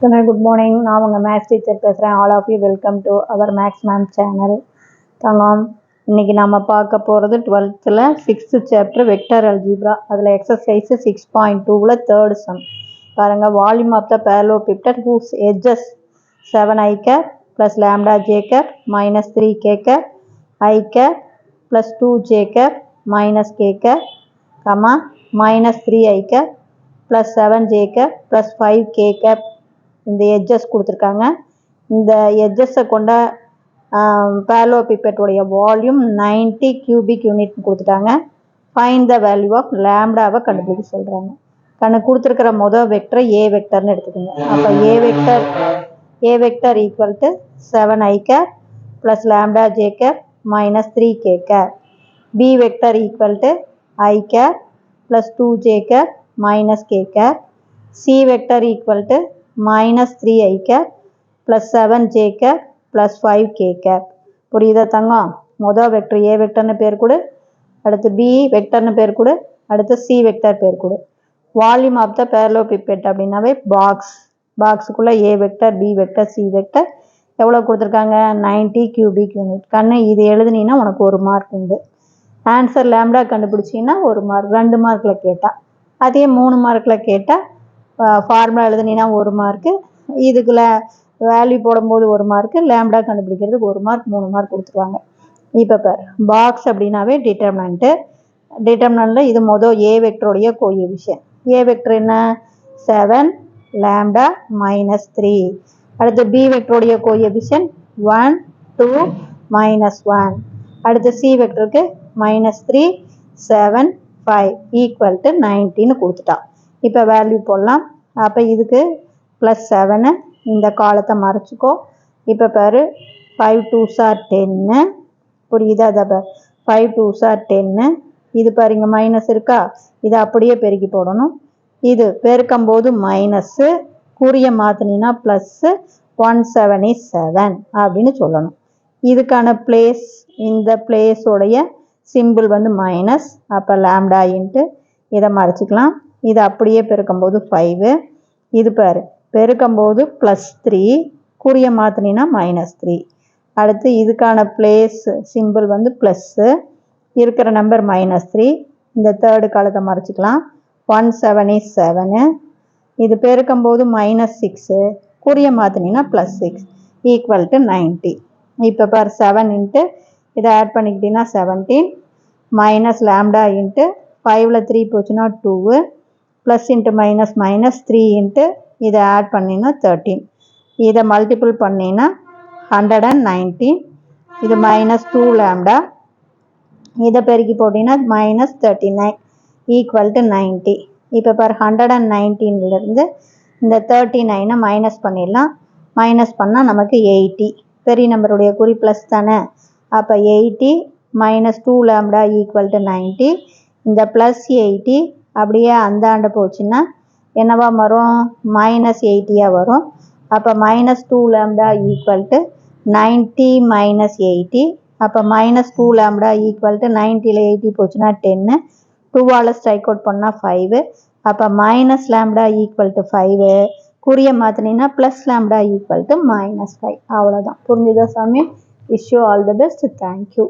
Good morning. நான் உங்கள் maths teacher பேசுகிறேன். All of you welcome to our maths ma'am channel. தங்கம், இன்றைக்கி நம்ம பார்க்க போகிறது 12th 6th chapter vector algebra. அதில் எக்ஸசைஸ் 6.2ல் தேர்ட் சம் பாருங்கள். Volume of the parallelepiped whose edges 7i cap plus lambda j cap minus 3k cap I cap plus 2j cap minus k cap minus 3i cap plus 7j cap plus 5k cap இந்த edges கொடுத்துருக்காங்க. இந்த எட்ஜஸை கொண்ட parallelepiped உடைய volume 90 cubic unit கொடுத்துட்டாங்க. Find the value of லேம்டாவை கண்டுபிடிக்க சொல்கிறாங்க. கொடுத்துருக்கிற மொதல் வெக்டர் ஏ வெக்டர்னு எடுத்துக்கோங்க. அப்போ A vector equal to 7i cap plus lambda j cap minus 3k cap. B vector equal to I cap plus 2j cap minus k cap. C vector equal to minus 3i cap plus 7j cap plus 5k cap. புரியுதா தங்கம்? மொதல் vector A வெக்டர்னு பேர் கொடு, அடுத்து B வெக்டர்னு பேர் கொடு, அடுத்து C vector பேர் கொடு. வால்யூம் ஆஃப் த parallelepiped அப்படின்னாவே பாக்ஸுக்குள்ளே A vector B vector C vector எவ்வளோ கொடுத்துருக்காங்க? 90 cubic யூனிட். இது எழுதுனீங்கன்னா உனக்கு 1 மார்க் உண்டு. Answer lambda கண்டுபிடிச்சிங்கன்னா 1 mark. 2 மார்க்கில் கேட்டால், அதே 3 மார்க்கில் கேட்டால் ஃபார்முலா எழுதுனீங்கன்னா 1 மார்க்கு, இதுக்குள்ள வேல்யூ போடும்போது 1 மார்க்கு, லேம்டா கண்டுபிடிக்கிறதுக்கு 1 மார்க், 3 மார்க் கொடுத்துருவாங்க. இப்போ பார், பாக்ஸ் அப்படின்னாவே டிட்டர்மினண்ட்டில் இது மொதல் ஏ வெக்டருடைய கோஎஃபிஷியன்ட். ஏ வெக்டர் என்ன? 7 லேம்டா மைனஸ் 3. அடுத்து பி வெக்டருடைய கோஎஃபிஷியன்ட் 1 2 மைனஸ் 1. அடுத்து சி வெக்டருக்கு -3 7 5 ஈக்குவல் டு 90ன்னு கொடுத்துட்டா. இப்போ வேல்யூ போடலாம். அப்போ இதுக்கு +7, இந்த காலத்தை மறைச்சிக்கோ. இப்போ பாரு, 5 2s are 10. புரியுதா? அதை பார், 5 2s are 10. இது பாரு, இங்கே மைனஸ் இருக்கா, இதை அப்படியே பெருக்கி போடணும். இது பெருக்கும்போது மைனஸ்ஸு, குறிய மாற்றினீங்கன்னா +, 1 7 is 7 அப்படின்னு சொல்லணும். இதுக்கான பிளேஸ், இந்த பிளேஸோடைய சிம்பிள் வந்து மைனஸ். அப்போ லேம்டா இன்ட்டு இதை மறைச்சிக்கலாம். இது அப்படியே பெருக்கும்போது 5. இது பாரு, பெருக்கும்போது +3, குறிய மாற்றினா -3. அடுத்து இதுக்கான பிளேஸ் சிம்பிள் வந்து ப்ளஸ்ஸு, இருக்கிற நம்பர் -3. இந்த தேர்டு காலத்தை மறைச்சிக்கலாம். 1 7 is 7. இது பெருக்கும்போது -6, குறிய மாற்றினா +6 ஈக்குவல் டு 90. இப்போ பார், 7 இன்ட்டு இதை ஆட் பண்ணிக்கிட்டீங்கன்னா 17 மைனஸ் லேம்டா இன்ட்டு 5ல் 3 போச்சுன்னா 2, ப்ளஸ் இன்ட்டு மைனஸ் -3 இன்ட்டு இதை ஆட் பண்ணிங்கன்னா 13. இதை மல்டிபிள் பண்ணிங்கன்னா 119. இது -2 லேம்டா, இதை பெருக்கி போட்டிங்கன்னா -39 ஈக்குவல் டு 90. இப்போ பார், 119லேருந்து இந்த 39 மைனஸ் பண்ணிடலாம். மைனஸ் பண்ணால் நமக்கு 80. பெரிய நம்பருடைய குறி ப்ளஸ் தானே. அப்போ 80 -2 லேம்டா ஈக்குவல் டு 90. இந்த +80 அப்படியே அந்தாண்ட போச்சுன்னா என்னவா வரும்? -80 வரும். அப்போ -2 லேம்டா ஈக்குவல் டு 90 - 80. அப்போ -2 லேம்டா ஈக்குவல் டு 90ல் 80 போச்சுன்னா 10, 2ஆல் ஸ்ட்ரைக் அவுட் பண்ணால் 5. அப்போ மைனஸ் லேம்டா ஈக்குவல் டு 5, குறிய மாற்றினீங்கன்னா ப்ளஸ் லேம்டா ஈக்குவல் டு -5. அவ்வளோதான். புரிஞ்சுதா சாமி? Wish you all the best. Thank you.